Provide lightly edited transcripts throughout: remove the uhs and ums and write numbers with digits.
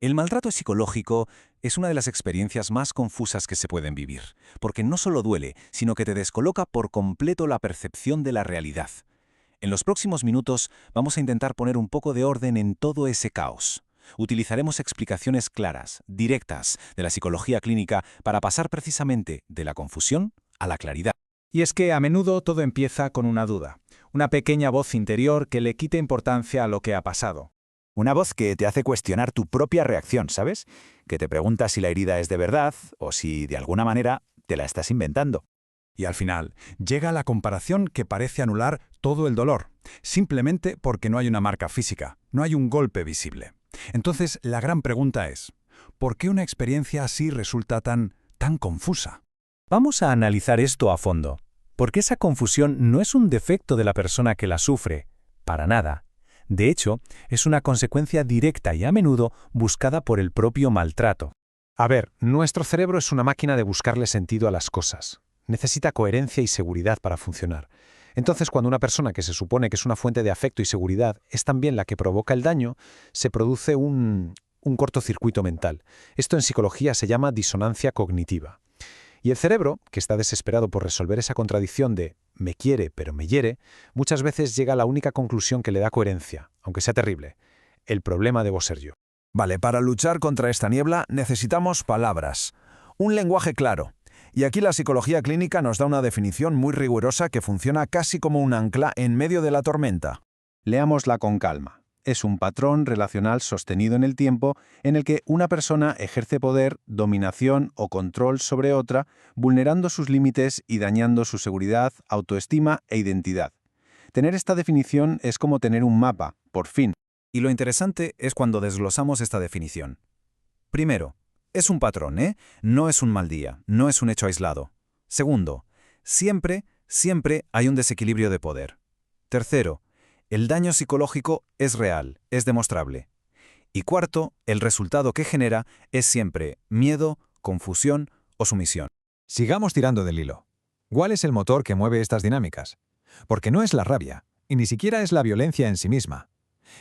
El maltrato psicológico es una de las experiencias más confusas que se pueden vivir, porque no solo duele, sino que te descoloca por completo la percepción de la realidad. En los próximos minutos vamos a intentar poner un poco de orden en todo ese caos. Utilizaremos explicaciones claras, directas, de la psicología clínica para pasar precisamente de la confusión a la claridad. Y es que a menudo todo empieza con una duda, una pequeña voz interior que le quita importancia a lo que ha pasado. Una voz que te hace cuestionar tu propia reacción, ¿sabes? Que te pregunta si la herida es de verdad o si, de alguna manera, te la estás inventando. Y al final, llega la comparación que parece anular todo el dolor, simplemente porque no hay una marca física, no hay un golpe visible. Entonces, la gran pregunta es, ¿por qué una experiencia así resulta tan confusa? Vamos a analizar esto a fondo, porque esa confusión no es un defecto de la persona que la sufre, para nada. De hecho, es una consecuencia directa y a menudo buscada por el propio maltrato. A ver, nuestro cerebro es una máquina de buscarle sentido a las cosas. Necesita coherencia y seguridad para funcionar. Entonces, cuando una persona que se supone que es una fuente de afecto y seguridad es también la que provoca el daño, se produce un cortocircuito mental. Esto en psicología se llama disonancia cognitiva. Y el cerebro, que está desesperado por resolver esa contradicción de me quiere pero me hiere, muchas veces llega a la única conclusión que le da coherencia, aunque sea terrible. El problema debo ser yo. Vale, para luchar contra esta niebla necesitamos palabras, un lenguaje claro. Y aquí la psicología clínica nos da una definición muy rigurosa que funciona casi como un ancla en medio de la tormenta. Leámosla con calma. Es un patrón relacional sostenido en el tiempo en el que una persona ejerce poder, dominación o control sobre otra, vulnerando sus límites y dañando su seguridad, autoestima e identidad. Tener esta definición es como tener un mapa, por fin. Y lo interesante es cuando desglosamos esta definición. Primero, es un patrón, ¿eh? No es un mal día, no es un hecho aislado. Segundo, siempre hay un desequilibrio de poder. Tercero, el daño psicológico es real, es demostrable. Y cuarto, el resultado que genera es siempre miedo, confusión o sumisión. Sigamos tirando del hilo. ¿Cuál es el motor que mueve estas dinámicas? Porque no es la rabia, y ni siquiera es la violencia en sí misma.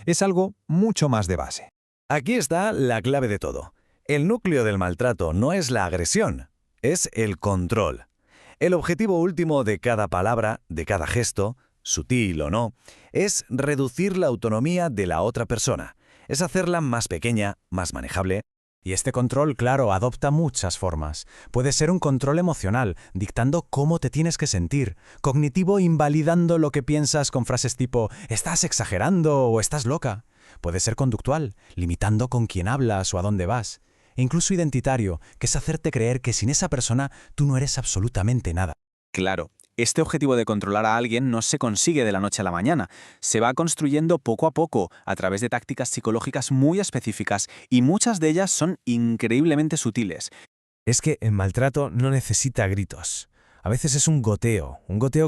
Es algo mucho más de base. Aquí está la clave de todo. El núcleo del maltrato no es la agresión, es el control. El objetivo último de cada palabra, de cada gesto, sutil o no, es reducir la autonomía de la otra persona, es hacerla más pequeña, más manejable. Y este control, claro, adopta muchas formas. Puede ser un control emocional, dictando cómo te tienes que sentir. Cognitivo, invalidando lo que piensas con frases tipo «estás exagerando» o «estás loca». Puede ser conductual, limitando con quién hablas o a dónde vas. E incluso identitario, que es hacerte creer que sin esa persona tú no eres absolutamente nada. Claro, este objetivo de controlar a alguien no se consigue de la noche a la mañana. Se va construyendo poco a poco, a través de tácticas psicológicas muy específicas, y muchas de ellas son increíblemente sutiles. Es que el maltrato no necesita gritos. A veces es un goteo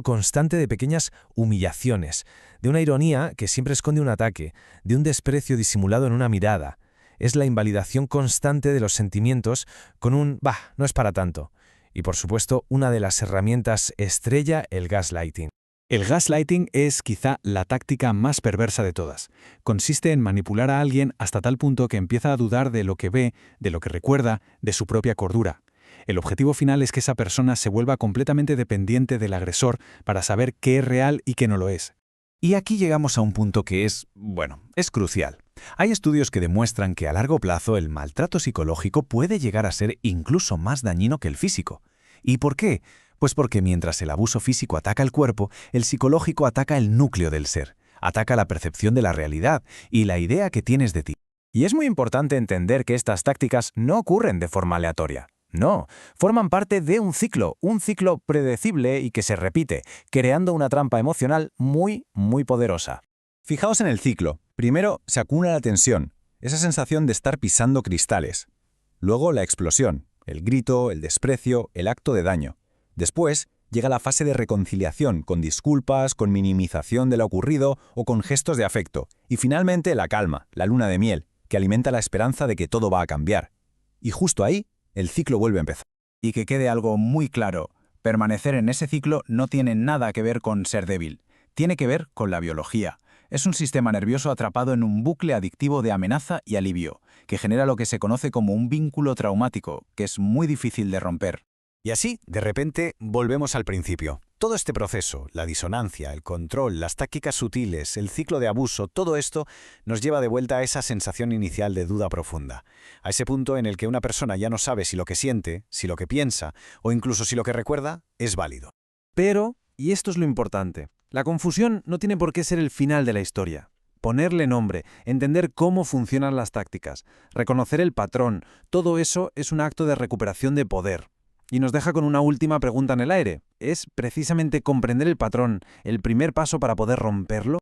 constante de pequeñas humillaciones, de una ironía que siempre esconde un ataque, de un desprecio disimulado en una mirada. Es la invalidación constante de los sentimientos con un «bah, no es para tanto». Y por supuesto, una de las herramientas estrella, el gaslighting. El gaslighting es quizá la táctica más perversa de todas. Consiste en manipular a alguien hasta tal punto que empieza a dudar de lo que ve, de lo que recuerda, de su propia cordura. El objetivo final es que esa persona se vuelva completamente dependiente del agresor para saber qué es real y qué no lo es. Y aquí llegamos a un punto que es crucial. Hay estudios que demuestran que a largo plazo el maltrato psicológico puede llegar a ser incluso más dañino que el físico. ¿Y por qué? Pues porque mientras el abuso físico ataca el cuerpo, el psicológico ataca el núcleo del ser, ataca la percepción de la realidad y la idea que tienes de ti. Y es muy importante entender que estas tácticas no ocurren de forma aleatoria. No, forman parte de un ciclo predecible y que se repite, creando una trampa emocional muy poderosa. Fijaos en el ciclo. Primero se acumula la tensión, esa sensación de estar pisando cristales. Luego la explosión, el grito, el desprecio, el acto de daño. Después llega la fase de reconciliación, con disculpas, con minimización de lo ocurrido o con gestos de afecto. Y finalmente la calma, la luna de miel, que alimenta la esperanza de que todo va a cambiar. Y justo ahí, el ciclo vuelve a empezar. Y que quede algo muy claro, permanecer en ese ciclo no tiene nada que ver con ser débil. Tiene que ver con la biología. Es un sistema nervioso atrapado en un bucle adictivo de amenaza y alivio, que genera lo que se conoce como un vínculo traumático, que es muy difícil de romper. Y así, de repente, volvemos al principio. Todo este proceso, la disonancia, el control, las tácticas sutiles, el ciclo de abuso, todo esto nos lleva de vuelta a esa sensación inicial de duda profunda, a ese punto en el que una persona ya no sabe si lo que siente, si lo que piensa o incluso si lo que recuerda es válido. Pero, y esto es lo importante, la confusión no tiene por qué ser el final de la historia. Ponerle nombre, entender cómo funcionan las tácticas, reconocer el patrón, todo eso es un acto de recuperación de poder. Y nos deja con una última pregunta en el aire. ¿Es precisamente comprender el patrón el primer paso para poder romperlo?